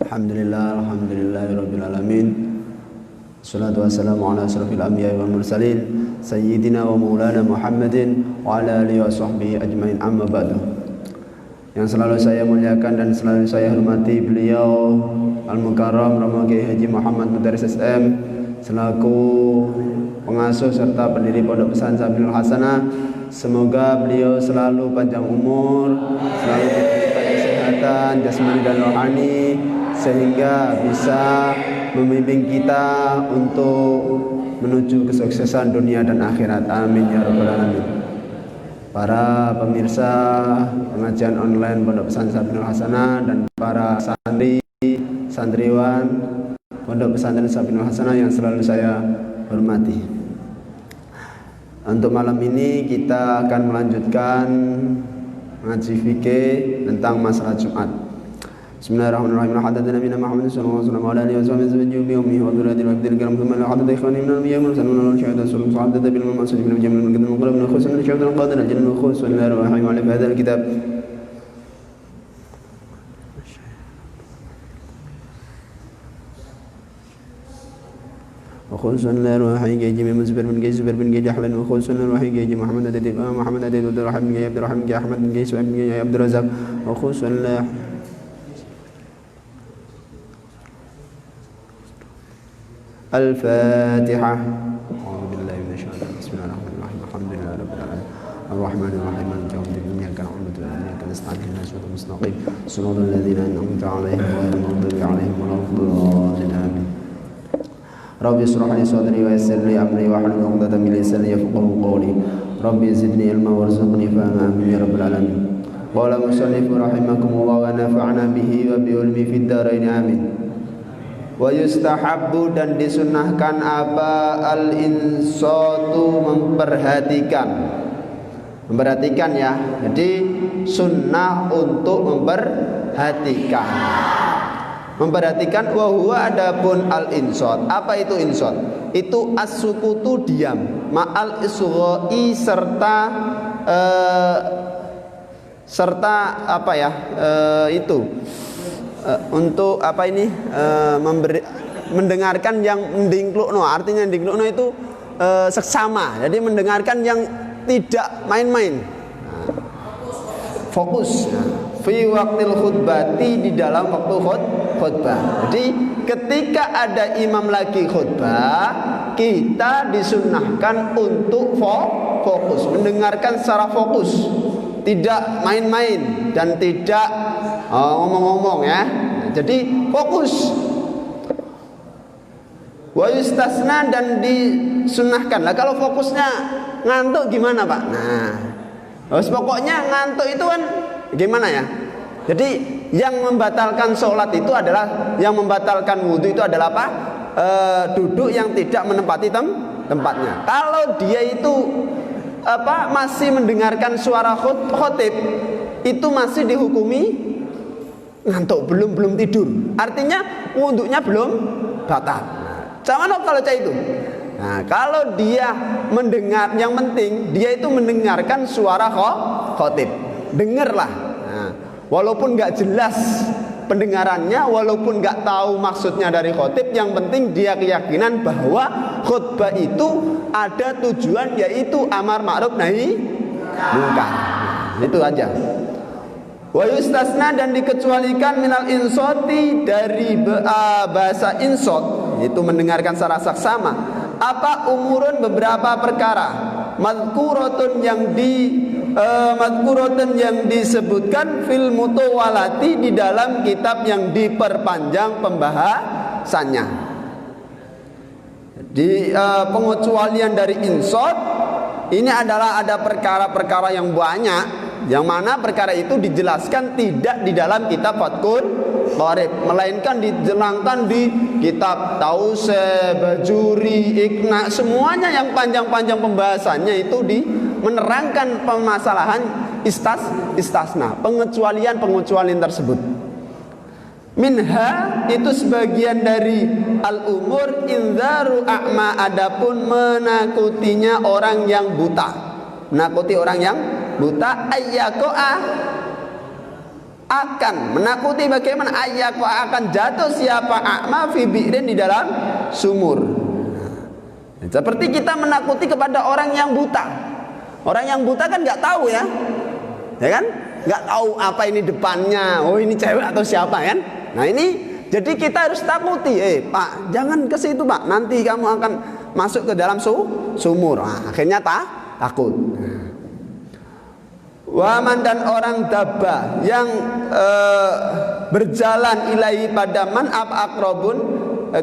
Alhamdulillahirabbil alamin. Wassalatu wassalamu ala asyrafil anbiya'i wal mursalin sayyidina wa maulana Muhammadin wa ala alihi wa sahbihi ajmain, amma ba'du. Yang selalu saya muliakan dan selalu saya hormati beliau Al-Mukarram Romo Kiai Haji Muhammad Mutaris SM selaku pengasuh serta pendiri Pondok Pesantren Safinul Hasanah. Semoga beliau selalu panjang umur, selalu diberikan kesehatan jasmani dan rohani, sehingga bisa membimbing kita untuk menuju kesuksesan dunia dan akhirat. Amin ya rabbal alamin. Para pemirsa pengajian online Pondok Pesantren Safinul Hasanah dan para santriwan Pondok Pesantren Safinul Hasanah yang selalu saya hormati. Untuk malam ini kita akan melanjutkan ngaji fikih tentang masalah Jumat. Bismillahirrahmanirrahim. Hadatsana Nabi Muhammad sallallahu alaihi wasallam wa ummi wa dzurriyyati wa abdil karam thumma hadatsana ikhwani min al-anbiya wa sallallahu alaihi wa sallam sa'adatu bil ma'sud min al-jamil min qadam al-qarab min khusus min syaitan al-qadir al-jannah wa khusus min ar-rahim wa ala hadzal kitab. وخلص الله روحي جيجي من مزبر بن جيس زبر بن جيجي أحمد وخلص الله روحي جيجي محمد عدد عبد الرحمن بن عبد الرحمن بن أحمد بن جيس بن جيجي عبد الرزاق وخلص الله الفاتحة. أعوذ بالله من الشيطان بسم الله الرحمن الرحيم الحمد لله رب العالمين الرحمن الرحيم مالك يوم الدين إياك نعبد وإياك نستعين اهدنا الصراط المستقيم صراط الذين أنعمت عليهم غير المغضوب عليهم ولا الضالين آمين. Rabbi ishrah li sadri wa yassir li amri wa hlul 'uqdatam min lisani yafqahu qawli. Rabbi zidni ilma warzuqni fahma, amin ya rabbal alamin. Qala musannif rahimakumullah wa nafa'na bihi wa bi ilmi fid dharain, amin. Wa yustahabbu, dan disunnahkan apa al-insatu, memperhatikan ya. Jadi sunnah untuk memperhatikan wa huwa, adapun al-insat. Apa itu insat? Itu as-sukutu, diam, ma'al isghai, serta apa ya? Untuk apa ini? Mendengarkan yang mendingklukno. Artinya mendingklukno itu seksama. Jadi mendengarkan yang tidak main-main. Fokus. Fi waqtil khutbati, di dalam waktu khutbah. Jadi ketika ada imam lagi khutbah, kita disunnahkan untuk fokus, mendengarkan secara fokus, tidak main-main dan tidak ngomong-ngomong ya. Jadi fokus. Wa yustasna, dan disunnahkan. Lah kalau fokusnya ngantuk gimana, Pak? Nah, pokoknya ngantuk itu kan gimana ya? Jadi yang membatalkan sholat itu adalah, yang membatalkan wudhu itu adalah apa? Duduk yang tidak menempati tempatnya. Kalau dia itu masih mendengarkan suara khotib, itu masih dihukumi ngantuk, belum tidur. Artinya wudhunya belum batal. Sama kalau itu. Nah, kalau dia mendengar, yang penting dia itu mendengarkan suara khotib. Dengarlah. Nah, walaupun nggak jelas pendengarannya, walaupun nggak tahu maksudnya dari khotib, yang penting dia keyakinan bahwa khutbah itu ada tujuan, yaitu amar ma'ruf nahi munkar. Itu aja. Wa yustasna, dan dikecualikan minal insoti, dari bahasa insot, yaitu mendengarkan secara saksama. Apa? Umurun, beberapa perkara, madhkuratun yang disebutkan fil mutawalati, di dalam kitab yang diperpanjang pembahasannya. Di pengecualian dari insot ini adalah ada perkara-perkara yang banyak, yang mana perkara itu dijelaskan tidak di dalam kitab Fathul Qorib, melainkan dijelangkan di kitab Tausse, Bajuri, Iqna, semuanya yang panjang-panjang pembahasannya itu menerangkan permasalahan istasna, pengecualian tersebut. Minha, itu sebagian dari al-umur, inzaru a'ma, adapun menakutinya orang yang buta, menakuti orang yang buta, ayyako'a, akan menakuti bagaimana ayyaku akan jatuh siapa a'ma fi bi'rin di dalam sumur. Seperti kita menakuti kepada orang yang buta. Orang yang buta kan nggak tahu ya kan? Nggak tahu apa ini depannya. Oh ini cewek atau siapa kan? Nah ini jadi kita harus takuti. Pak, jangan ke situ Pak. Nanti kamu akan masuk ke dalam sumur. Nah, akhirnya takut. Waman dan orang dabba yang berjalan ilahi pada man akrobun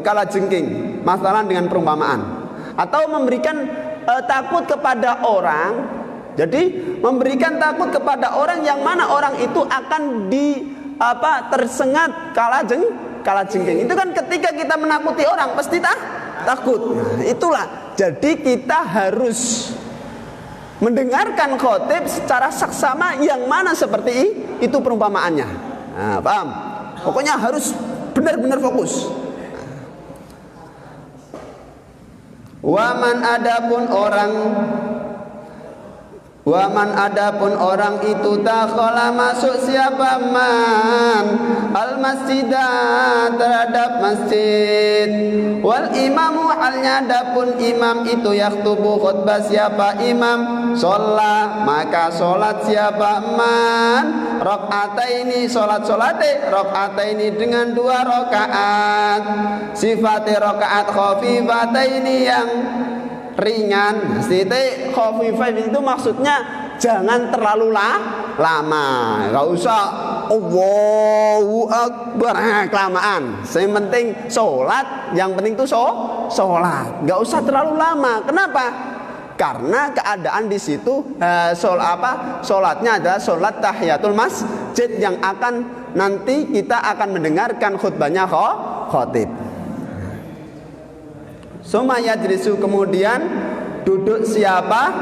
kala jengking, masalah dengan perumpamaan, atau memberikan takut kepada orang. Jadi memberikan takut kepada orang yang mana orang itu akan tersengat kala jengking. Itu kan ketika kita menakuti orang pasti takut. Nah, itulah. Jadi kita harus mendengarkan khotib secara saksama yang mana seperti itu perumpamaannya. Nah, paham? Pokoknya harus benar-benar fokus. Waman adapun orang itu takhola masuk siapa man al masjidah terhadap masjid wal imamu halnya adapun imam itu yaktubu khutbah siapa imam sholat maka sholat siapa man rakaataini rakaataini dengan 2 rakaat sifat rakaat khafifataini yang ringan. Siti khafifah itu maksudnya jangan terlalu lama. Enggak usah Allahu Akbar kelamaan. Yang penting sholat, yang penting itu sholat. Enggak usah terlalu lama. Kenapa? Karena keadaan di situ sholatnya adalah sholat tahiyatul masjid yang akan nanti kita akan mendengarkan khutbahnya khotib. Sumaya jlisu kemudian duduk siapa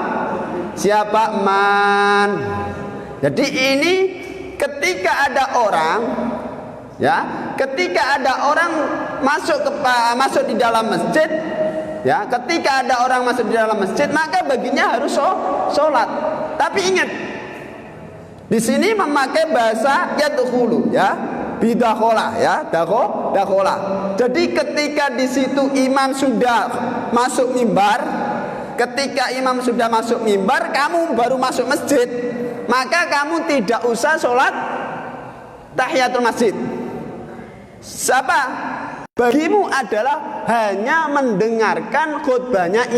man. Jadi ini ketika ada orang masuk di dalam masjid ketika ada orang masuk di dalam masjid maka baginya harus sholat. Tapi ingat di sini memakai bahasa yadkhulu bidakhola dakhola. Jadi ketika di situ imam sudah masuk mimbar, kamu baru masuk masjid, maka kamu tidak usah sholat tahiyatul masjid. Siapa? Bagimu adalah hanya mendengarkan khutbahnya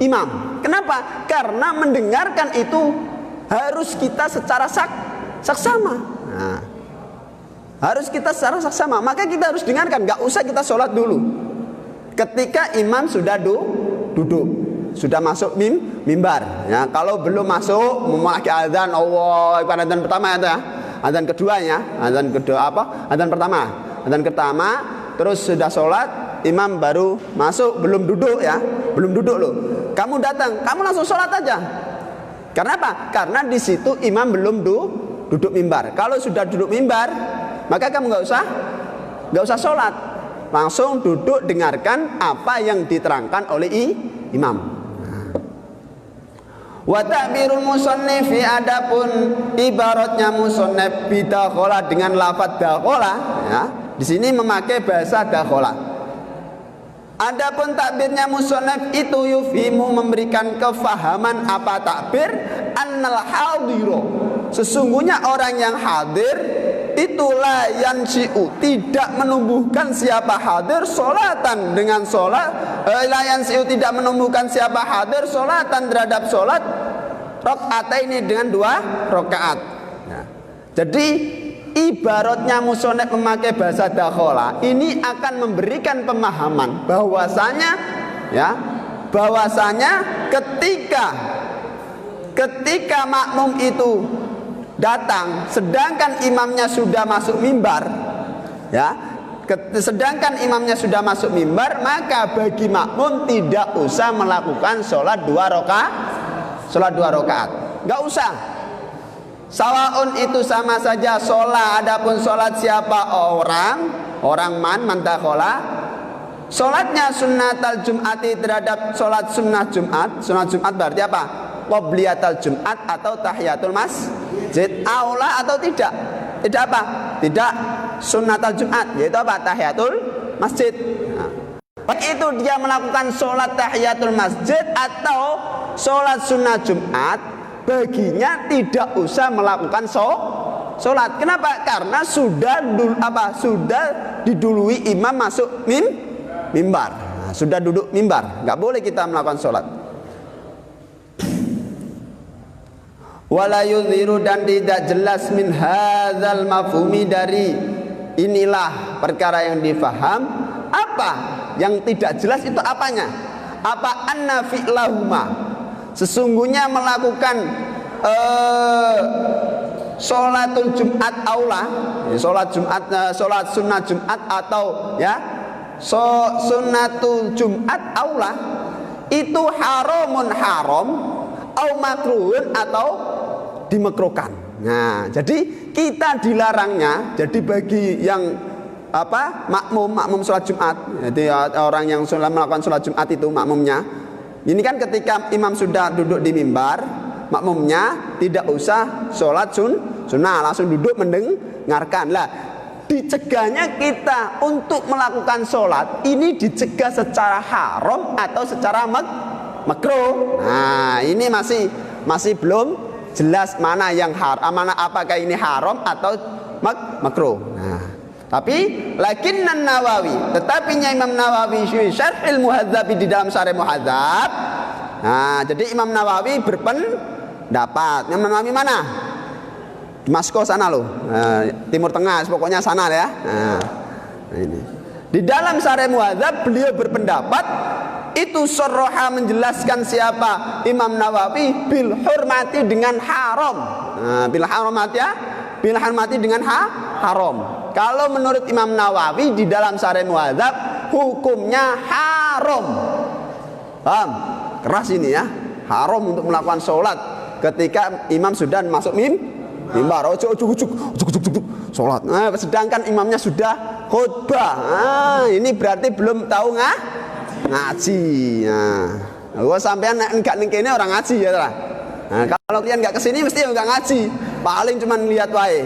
imam. Kenapa? Karena mendengarkan itu harus kita secara saksama. Nah, harus kita secara saksama, maka kita harus dengarkan, gak usah kita sholat dulu. Ketika imam sudah duduk, sudah masuk mimbar. Kalau belum masuk, memakai azan Allah, azan pertama azan keduanya, azan pertama, terus sudah sholat, imam baru masuk, belum duduk loh. Kamu datang, kamu langsung sholat aja. Karena apa? Karena di situ imam belum duduk mimbar. Kalau sudah duduk mimbar, maka kamu nggak usah sholat, langsung duduk dengarkan apa yang diterangkan oleh imam. Wa ta'birul musannifi adapun ibaratnya musannif bidakhola dengan lafadz dakhola di sini memakai bahasa dakhola. Adapun takbirnya musannif itu yufimu memberikan kefahaman apa takbir annal hadiro sesungguhnya orang yang hadir itulah yansyi'u tidak menumbuhkan siapa hadir sholatan dengan sholat la yansyi'u tidak menumbuhkan siapa hadir sholatan terhadap sholat rakaataini dengan 2 rakaat. Jadi ibaratnya musonef memakai bahasa dakhola ini akan memberikan pemahaman bahwasanya ketika makmum itu datang sedangkan imamnya sudah masuk mimbar maka bagi makmum tidak usah melakukan sholat 2 rakaat. Enggak usah. Sawaun itu sama saja sholat. Adapun sholat siapa orang man dakhola sholatnya sunnatal jum'ati terhadap sholat sunnah Jumat. Sunnah Jumat berarti apa? Qobliyatal Jumat atau tahiyatul masjid. Aula atau tidak? Tidak apa? Tidak sunnatul Jumat, yaitu apa? Tahiyatul masjid. Nah, baik itu dia melakukan sholat tahiyatul masjid atau sholat sunnah Jumat, baginya tidak usah melakukan sholat. Kenapa? Karena sudah didului imam masuk mimbar. Nah, sudah duduk mimbar, nggak boleh kita melakukan sholat. Wala yudhiru, dan tidak jelas min hadzal mafhumi, dari inilah perkara yang difaham. Apa yang tidak jelas itu apanya? Apa anna fi'lahuma, sesungguhnya melakukan sholatul Jumat aula, sholat Jumat, sholat sunnah Jumat atau ya sunnatul Jumat aula, itu haramun haram, au makruhun atau dimakruhkan. Nah, jadi kita dilarangnya. Jadi bagi yang makmum sholat Jumat, jadi orang yang melakukan sholat Jumat itu makmumnya, ini kan ketika imam sudah duduk di mimbar, makmumnya tidak usah sholat sunnah, langsung duduk mendengarkan. Lah, dicegahnya kita untuk melakukan sholat ini dicegah secara haram atau secara makruh. Nah, ini masih belum jelas mana yang mana, apakah ini haram atau makruh. Nah, tapi lakinnan Nawawi, tetapinya Imam Nawawi syarhil muhadzab, di dalam syarh muhadzab. Nah, jadi Imam Nawawi berpendapat. Imam Nawawi mana? Damaskus sana loh, Timur Tengah, pokoknya sana ya. Nah, ini di dalam syarh muhadzab beliau berpendapat itu soroha, menjelaskan siapa Imam Nawawi, bil hurmati, dengan haram. Nah, bil hurmati dengan haram. Kalau menurut Imam Nawawi di dalam syarh muhadzab hukumnya haram. Paham? Keras ini ya. Haram untuk melakukan sholat ketika imam sudah masuk mimbar. Ujuk sholat. Nah, sedangkan imamnya sudah khutbah. Nah, ini berarti belum tahu ngaji. Nah, gua sampean enggak nengkene orang ngaji ya lah. Nah, kalau kalian enggak kesini mesti enggak ngaji, paling cuman lihat wae.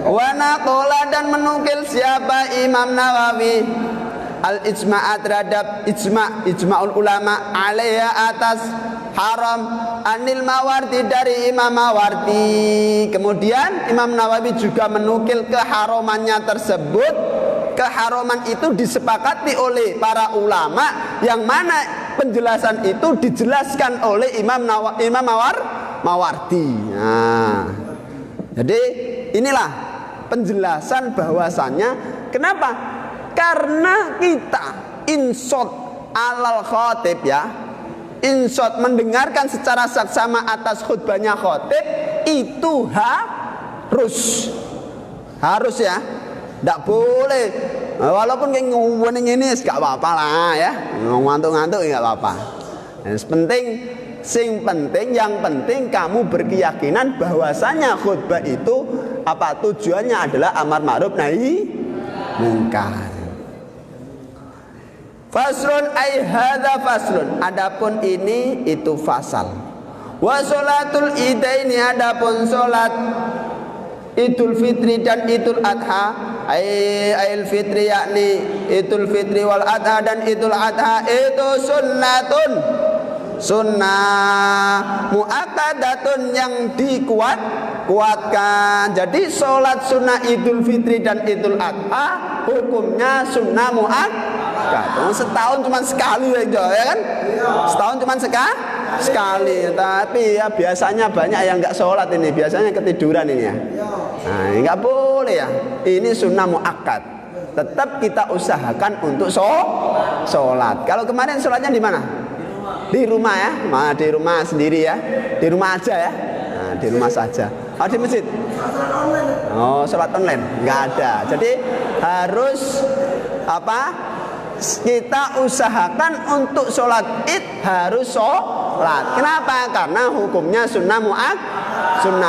Wa naqala, dan menukil siapa Imam Nawawi al-ijma'a, terhadap ijma'ul ulama alaiha, atas haram, anil Mawardi, dari Imam Mawardi. Kemudian Imam Nawawi juga menukil keharamannya tersebut. Keharaman itu disepakati oleh para ulama, yang mana penjelasan itu dijelaskan oleh Imam Mawardi. Nah, jadi inilah penjelasan bahwasannya kenapa? Karena kita insot alal khotib ya, insot mendengarkan secara saksama atas khutbahnya khotib itu harus ya. Tidak boleh, walaupun kayak ngomongin ini gak apa-apa lah ya, ngantuk-ngantuk gak apa-apa. Yang penting kamu berkeyakinan bahwasanya khutbah itu tujuannya adalah amar ma'ruf nahi mungkar. Faslun ay hadza faslun, adapun ini itu fasal. Wa sholatul idaini, adapun sholat Idul Fitri dan Idul Adha, Ail Fitri yakni Idul Fitri wal Adha dan Idul Adha, itu sunnah muakkadatun, yang dikuatkan. Jadi sholat sunnah Idul Fitri dan Idul Adha hukumnya sunnah muakkad. Setahun cuma sekali aja ya kan? Setahun cuma sekali. Tapi ya biasanya banyak yang nggak sholat ini, biasanya ketiduran ini ya. Nah, nggak boleh ya. Ini sunnah muakkad. Tetap kita usahakan untuk sholat. Kalau kemarin sholatnya di mana? Di rumah ya, di rumah sendiri ya, di rumah aja ya, nah, di rumah saja. Oh, di masjid? Oh, sholat online nggak ada. Jadi harus kita usahakan untuk sholat id harus sholat. Kenapa? Karena hukumnya sunnah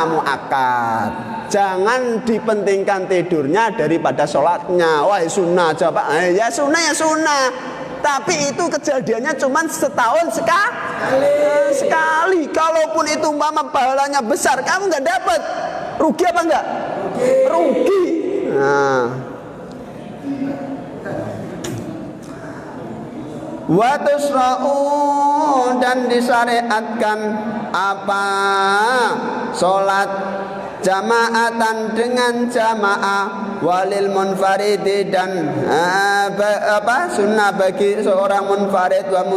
muakkad. Jangan dipentingkan tidurnya daripada sholatnya. Wah, sunnah aja Pak. Ya sunnah. Tapi itu kejadiannya cuma setahun sekali. Kalaupun itu umpama pahalanya besar, kamu nggak dapat. Rugi apa enggak? Rugi. Nah. Wa tusra'u, dan disyariatkan apa? Salat jamaatan dengan jamaah, walil munfaridi, dan sunnah bagi seorang munfarid, wa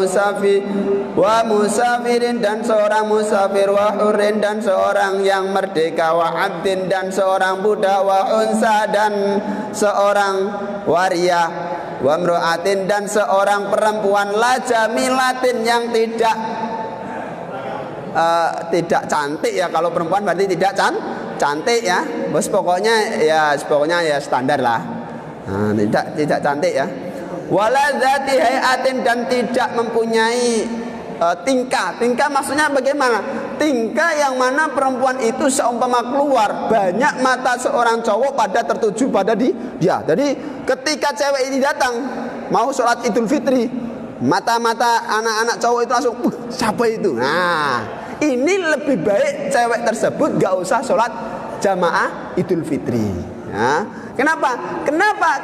musafirin, dan seorang musafir, wa hurin, dan seorang yang merdeka, wa abdin, dan seorang budak, wa unsa, dan seorang waria, wa mru'atin, dan seorang perempuan, la jamilatin, yang tidak cantik ya. Kalau perempuan berarti tidak cantik ya. Bos pokoknya ya standar lah. Nah, tidak cantik ya. Wala dzati hayatin, dan tidak mempunyai tingkah. Tingkah maksudnya bagaimana? Tingkah yang mana perempuan itu seumpama keluar, banyak mata seorang cowok pada tertuju pada dia. Jadi ketika cewek ini datang mau sholat Idul Fitri, mata-mata anak-anak cowok itu langsung, siapa itu? Nah, ini lebih baik cewek tersebut gak usah sholat jamaah Idul Fitri. Ya. Kenapa?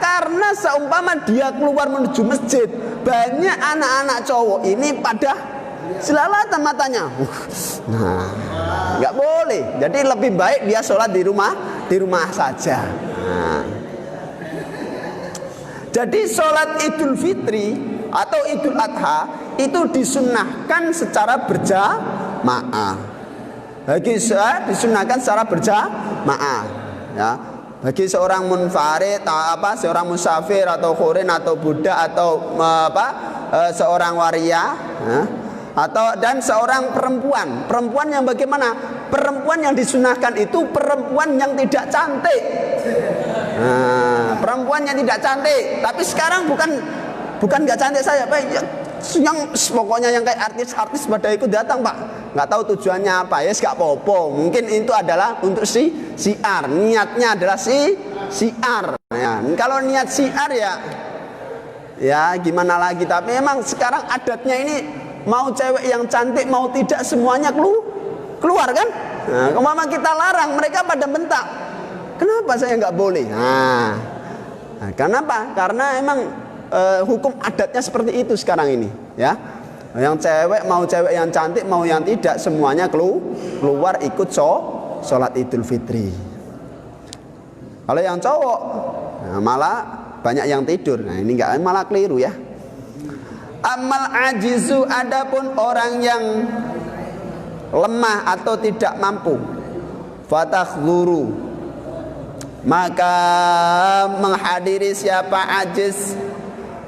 Karena seumpama dia keluar menuju masjid, banyak anak-anak cowok ini pada selalatan matanya. Nah, nggak boleh. Jadi lebih baik dia sholat di rumah saja. Nah. Jadi sholat Idul Fitri atau Idul Adha itu disunnahkan secara berjamaah. Disunahkan secara berjamaah. Ya. Bagi seorang munfarid, seorang musafir atau khurin atau budak atau seorang waria, ya. Dan seorang perempuan yang bagaimana? Perempuan yang disunahkan itu perempuan yang tidak cantik. Nah, perempuan yang tidak cantik. Tapi sekarang bukan nggak cantik saya, Pak. Yang pokoknya yang kayak artis-artis pada ikut datang, Pak. Nggak tahu tujuannya apa. Ya, nggak apa-apa. Mungkin itu adalah untuk siar. Niatnya adalah siar. Ya, kalau niat siar ya gimana lagi. Tapi memang sekarang adatnya ini, mau cewek yang cantik mau tidak semuanya keluar kan? Nah, kemana kita larang mereka pada bentak. Kenapa saya nggak boleh? Nah, kenapa? Karena emang hukum adatnya seperti itu sekarang ini, ya. Yang cewek yang cantik mau yang tidak semuanya keluar ikut sholat Idul Fitri. Kalau yang cowok malah banyak yang tidur. Nah, ini nggak, malah keliru ya. Amal ajizu, adapun orang yang lemah atau tidak mampu, fatakhdhuru, maka menghadiri siapa ajiz,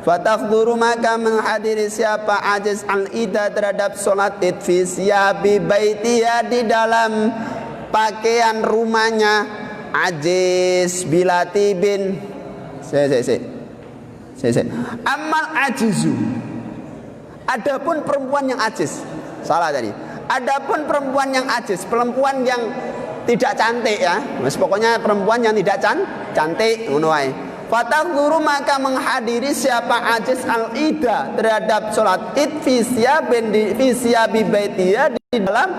fatakhdhuru, maka menghadiri siapa ajiz al-ida terhadap sholat id fi siyabi baitiya, di dalam pakaian rumahnya. Ajiz bilati bin amal ajizu, adapun perempuan yang ajiz, salah tadi. Adapun perempuan yang ajiz, perempuan yang tidak cantik ya. Mas pokoknya perempuan yang tidak cantik ngono wae. Fatahdzuru, maka menghadiri siapa ajiz al-ida terhadap salat id fi siyabi baitiya, di dalam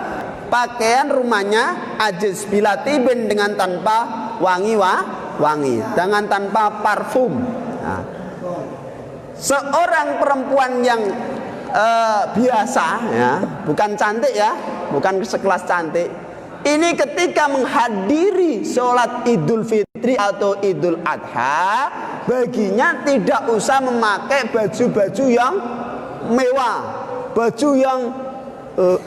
pakaian rumahnya. Ajiz bilatibin, dengan tanpa wangi, dengan tanpa parfum. Nah, seorang perempuan yang biasa ya, bukan cantik ya, bukan sekelas cantik, ini ketika menghadiri sholat Idul Fitri atau Idul Adha, baginya tidak usah memakai baju-baju yang mewah, baju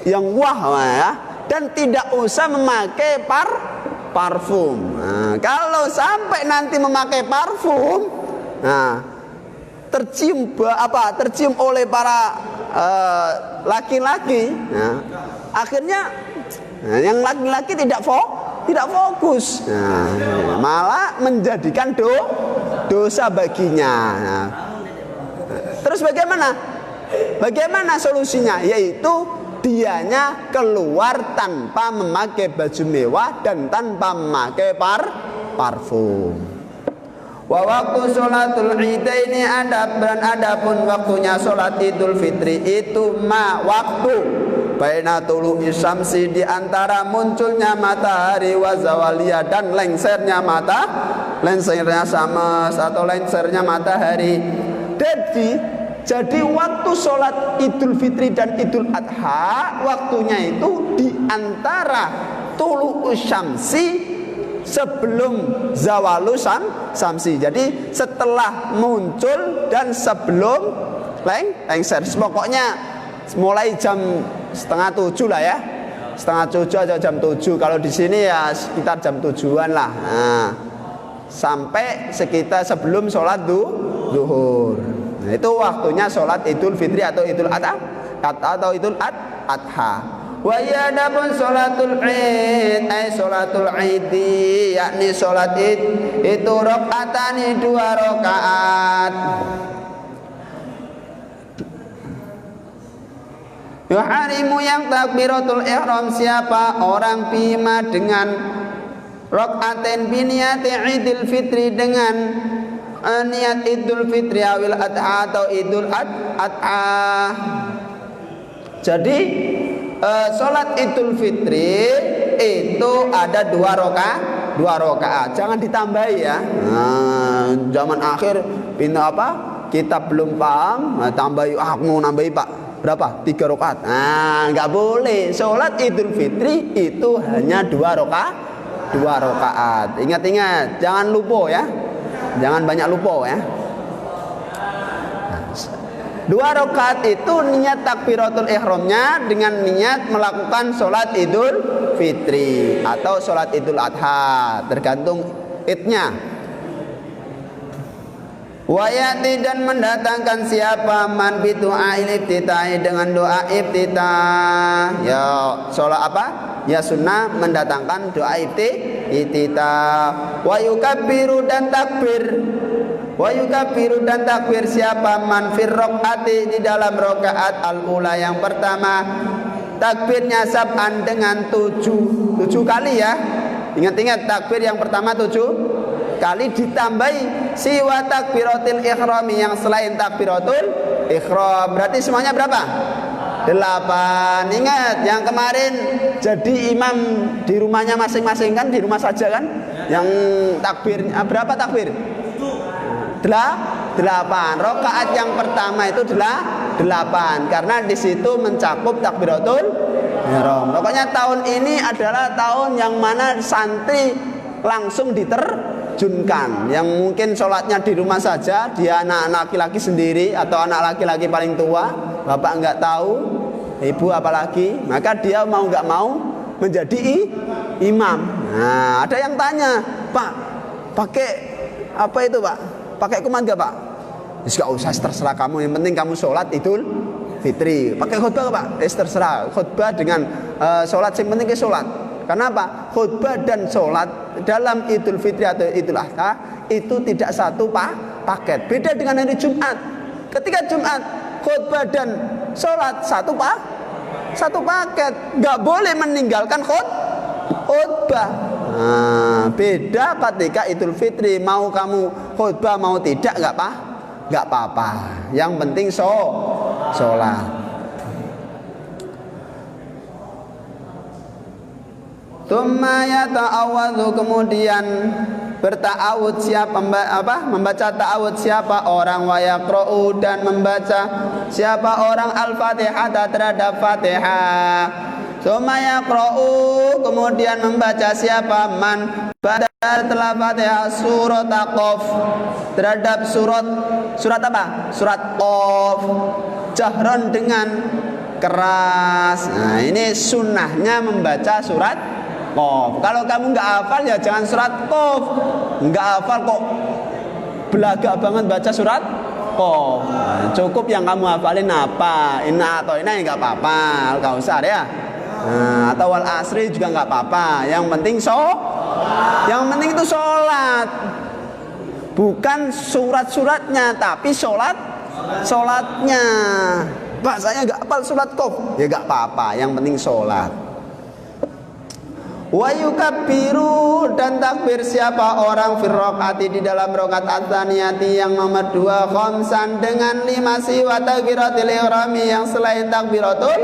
yang wah ya, dan tidak usah memakai parfum. Nah, kalau sampai nanti memakai parfum, nah, tercium oleh para laki-laki, nah, akhirnya yang laki-laki tidak fokus, nah, malah menjadikan dosa baginya. Nah, terus bagaimana solusinya? Yaitu dianya keluar tanpa memakai baju mewah dan tanpa memakai parfum. Wa waktu sholatul idaini, adapun waktunya sholat Idul Fitri itu waktu baina tulu'i syamsi, di antara munculnya matahari wa zawaliya, dan lengsernya syams atau lengsernya matahari. Jadi waktu sholat Idul Fitri dan Idul Adha waktunya itu di antara tulu'u syamsi sebelum zawalu syamsi. Jadi setelah muncul dan sebelum lengser. Pokoknya mulai jam 6:30 lah ya. 6:30 atau jam 7. Kalau di sini ya sekitar jam 7-an lah. Nah, sampai sekitar sebelum sholat zuhur. Nah, itu waktunya sholat Idul Fitri atau Idul Adha atau Idul Adha. Wa yadapun sholatul Id, sholatul Idi, yakni sholat Id itu rakaatani 2 rakaat. Yuharimu yang takbiratul ihram, siapa orang bima dengan rakaatain biniyati Idul Fitri, dengan niat Idul Fitri awil Adha atau Idul Adha. Jadi sholat Idul Fitri itu ada 2 rakaat. Jangan ditambahi ya. Nah, zaman akhir pindah apa? Kita belum paham, tambahi, aku mau nambahi Pak. Berapa? 3 rakaat. Nah, nggak boleh. Sholat Idul Fitri itu hanya 2 rakaat. Ingat-ingat, jangan lupa ya. Jangan banyak lupa ya. 2 rakaat itu niat takbiratul ihramnya dengan niat melakukan sholat Idul Fitri atau sholat Idul Adha, tergantung idnya. Wayati, dan mendatangkan siapa man bidu'ail iftitah, dengan doa iftitah. Ya sholat apa? Ya sunnah mendatangkan doa iftitah. Wa yukabbiru, dan takbir. Wa yukabbiru, dan takbir siapa man fir rakaati, di dalam rakaat al-ula yang pertama. Takbirnya sab'an, dengan 7 kali ya. Ingat-ingat, takbir yang pertama 7 kali, ditambahi siwa takbiratul ikhrami, yang selain takbiratul ikhram. Berarti semuanya berapa? 8. Ingat yang kemarin jadi imam di rumahnya masing-masing kan, di rumah saja kan, yang takbirnya berapa takbir? 8. Rakaat yang pertama itu 8 karena di situ mencakup takbiratul ihram. Pokoknya tahun ini adalah tahun yang mana santri langsung diterjunkan. Yang mungkin sholatnya di rumah saja, dia anak laki-laki sendiri atau anak laki-laki paling tua, bapak nggak tahu, ibu apalagi, maka dia mau nggak mau menjadi imam. Nah, ada yang tanya, Pak, pakai apa itu Pak? Pakai kuman nggak Pak? Nggak usah, terserah kamu, yang penting kamu sholat Idul Fitri. Pakai khutbah Pak? Terserah, khutbah dengan sholat, yang penting ke sholat. Kenapa? Khutbah dan sholat dalam Idul Fitri atau Idul Adha itu tidak satu paket. Beda dengan hari Jumat. Ketika Jumat khutbah dan sholat satu paket. Nggak boleh meninggalkan khutbah. Nah, beda ketika Idul Fitri, mau kamu khutbah mau tidak nggak apa-apa. Yang penting sholat. Tsumma yata'awwadzu, kemudian berta'awud siapa membaca ta'awud siapa orang, wa yaqra'u, dan membaca siapa orang al-Fatihah terhadap Fatihah. Tsumma yaqra'u, kemudian membaca siapa man pada setelah Fatihah surat Qaf, terhadap surat apa? Surat Qaf, jahran, dengan keras. Nah, ini sunnahnya membaca surat Qaf. Kalau kamu nggak hafal ya jangan surat Qaf. Nggak hafal kok belagak banget baca surat Qaf. Nah, cukup yang kamu hafalin apa? Inna atau ini nggak apa-apa, nggak usah ya. Nah, atau wal asri juga nggak apa-apa. Yang penting yang penting itu sholat. Bukan surat-suratnya, tapi sholatnya. Pak, saya nggak hafal surat Qaf. Ya nggak apa-apa. Yang penting sholat. Wa yukabbiru, dan takbir siapa orang fir rakaati, di dalam rakaat ats-tsaniyati yang nomor 2, khamsan, dengan 5 siwa takbiratul ihrami, yang selain takbiratul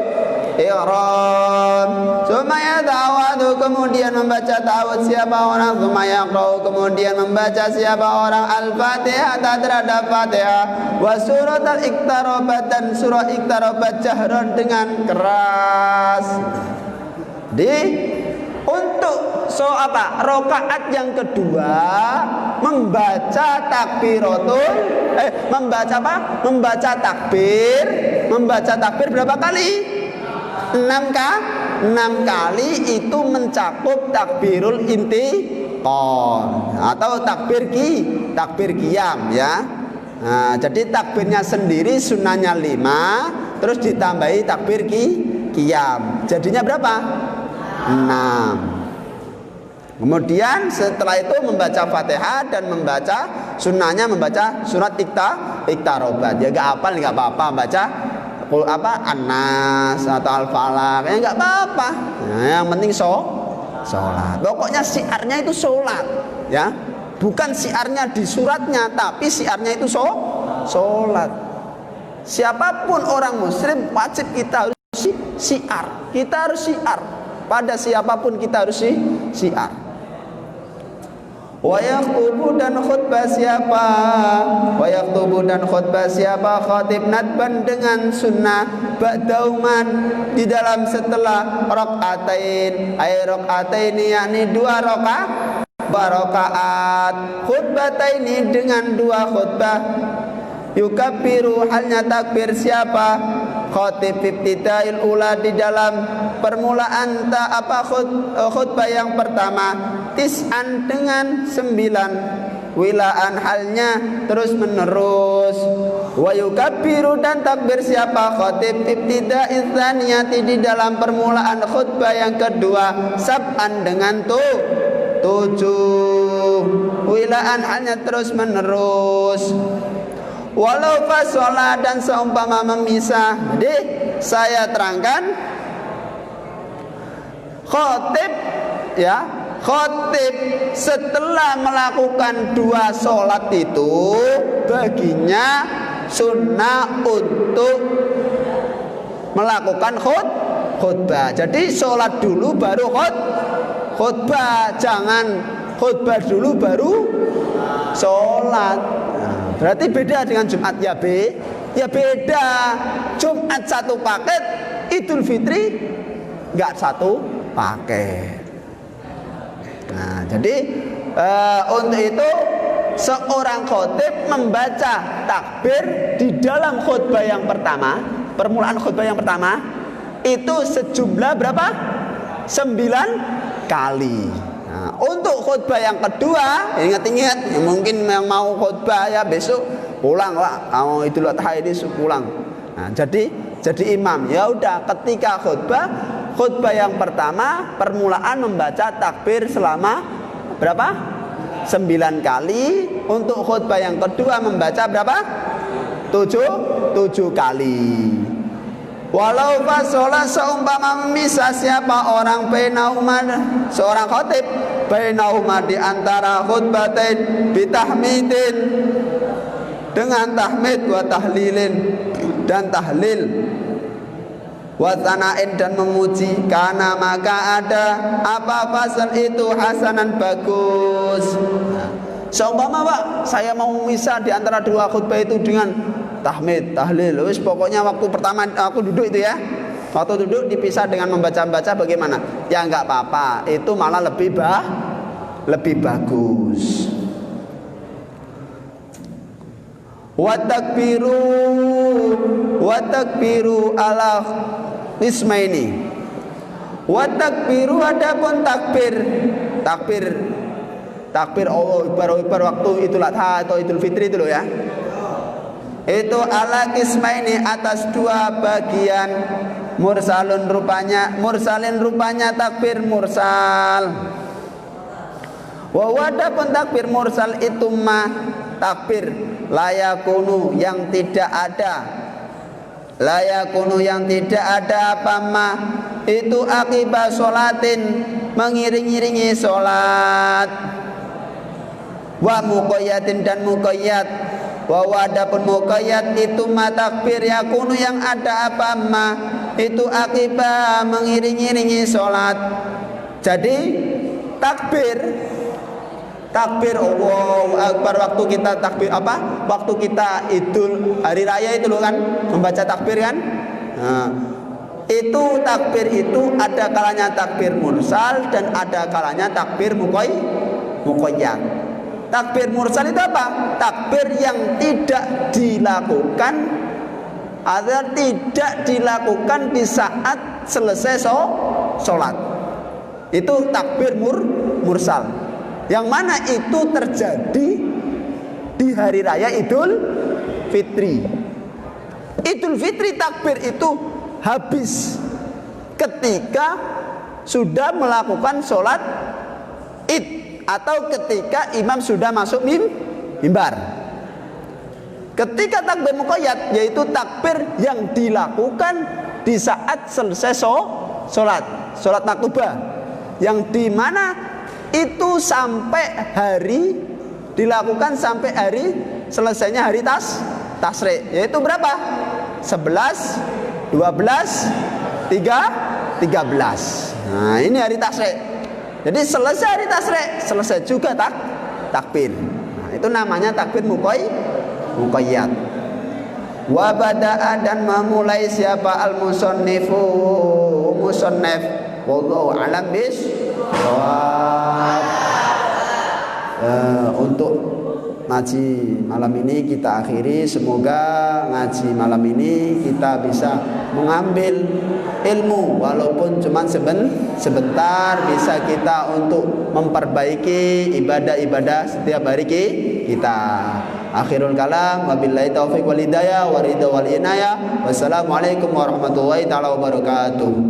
ihram. Sumaya ta'awadu, kemudian membaca ta'awud siapa orang. Sumaya yaqra'u, kemudian membaca siapa orang al-Fatihah terhadap Fatihah. Wa surat al-Iqtarabat, dan surah Iqtarabat jahran dengan keras. Untuk rakaat yang kedua membaca takbir berapa kali? 6 kali. Itu mencakup takbirul intiqal atau takbir qiyam ya. Nah, jadi takbirnya sendiri sunnahnya 5, terus ditambahi takbir qiyam. Jadinya berapa? 6. Kemudian setelah itu membaca Fatihah dan membaca sunnahnya membaca surat Iqtarabat. Ya enggak hafal enggak apa-apa, baca An-Nas atau Al-Falaq ya enggak apa-apa. Nah, yang penting sholat. Pokoknya syiarnya itu sholat ya. Bukan syiarnya di suratnya, tapi syiarnya itu sholat. Siapapun orang muslim wajib kita harus syiar. Kita harus syiar. Pada siapapun kita harus syiar. Wa yaktubu, dan khutbah siapa khatib nadban dengan sunnah ba'dauman di dalam setelah rakaatain yakni 2 rakaat khutbataini dengan 2 khutbah. Yukabbiru, halnya takbir siapa khatib ibtidail ula di dalam permulaan khutbah yang pertama, tis'an dengan 9, wilaan halnya terus menerus. Wa yukabbiru, dan takbir siapa khatib ibtidail tsaniyati di dalam permulaan khutbah yang kedua, sab'an dengan 7, wilaan halnya terus menerus. Walau fasola, dan seumpama memisah. Jadi saya terangkan khotib setelah melakukan 2 sholat itu baginya sunnah untuk melakukan khutbah. Jadi sholat dulu baru khutbah, jangan khutbah dulu baru sholat. Berarti beda dengan Jumat ya beda. Jumat 1 paket, Idul Fitri enggak 1 paket. Nah, jadi untuk itu seorang khotib membaca takbir di dalam khutbah yang pertama, permulaan khutbah yang pertama itu sejumlah berapa? 9 kali. Nah, untuk khutbah yang kedua, ingat-ingat, mungkin yang mau khutbah ya besok pulang lah, mau Idul Adha ini pulang. Nah, jadi imam ya udah, ketika khutbah yang pertama permulaan membaca takbir selama berapa? 9 kali. Untuk khutbah yang kedua membaca berapa? 7 kali. Walau fasola, seumpama memisah siapa orang bainahuma, seorang khatib bainahuma di antara khutbatain bitahmidin, dengan tahmid wa tahlilin, dan tahlil, wa tanain, dan memuji, karena maka ada apa fasal itu hasanan bagus. Seumpama Pak, saya mau memisah di antara 2 khutbah itu dengan tahmid, tahlil, wis pokoknya waktu pertama aku duduk itu ya, waktu duduk dipisah dengan membaca bagaimana? Ya enggak apa-apa, itu malah lebih bagus. Wa takbiru ala ismaini. Wa takbiru, adapun takbir Allahu Akbar waktu Idul Adha atau Idul Fitri itu loh ya. Itu ala kismaini, atas 2 bagian. Mursalin rupanya takbir mursal. Wa wadapun takbir mursal itu mah takbir layakunu yang tidak ada apa mah itu akibat sholatin, mengiring-iringi sholat. Wa muqayyatin, dan muqayyad. Wa wadapun muqayyad itu ma takbir yakunu yang ada apa ma itu akibat mengiring-iringi sholat. Jadi takbir Allahu Akbar waktu kita takbir waktu kita idul hari raya itu loh kan, membaca takbir kan. Nah, itu takbir itu ada kalanya takbir mursal dan ada kalanya takbir muqayyad. Takbir mursal itu apa? Takbir yang tidak dilakukan atau tidak dilakukan di saat selesai sholat. Itu takbir mursal. Yang mana itu terjadi di hari raya Idul Fitri. Idul Fitri takbir itu habis ketika sudah melakukan sholat id atau ketika imam sudah masuk mimbar. Ketika takbir muqayyad yaitu takbir yang dilakukan di saat selesai sholat maktubah, yang dimana itu sampai hari dilakukan sampai hari selesainya hari tasrik, yaitu berapa? 11, 12, 13. Nah, ini hari tasrik. Jadi selesai hari tasrik, selesai juga takbir. Nah, itu namanya takbir muqayyad. Wa bada'a dan memulai siapa al-musannif wallahu a'lam untuk ngaji malam ini kita akhiri. Semoga ngaji malam ini kita bisa mengambil ilmu walaupun cuma sebentar, bisa kita untuk memperbaiki ibadah-ibadah setiap hari kita. Akhirul kalam, wabillahi taufiq wal hidayah wa ridha wal inayah. Wassalamualaikum warahmatullahi taala wabarakatuh.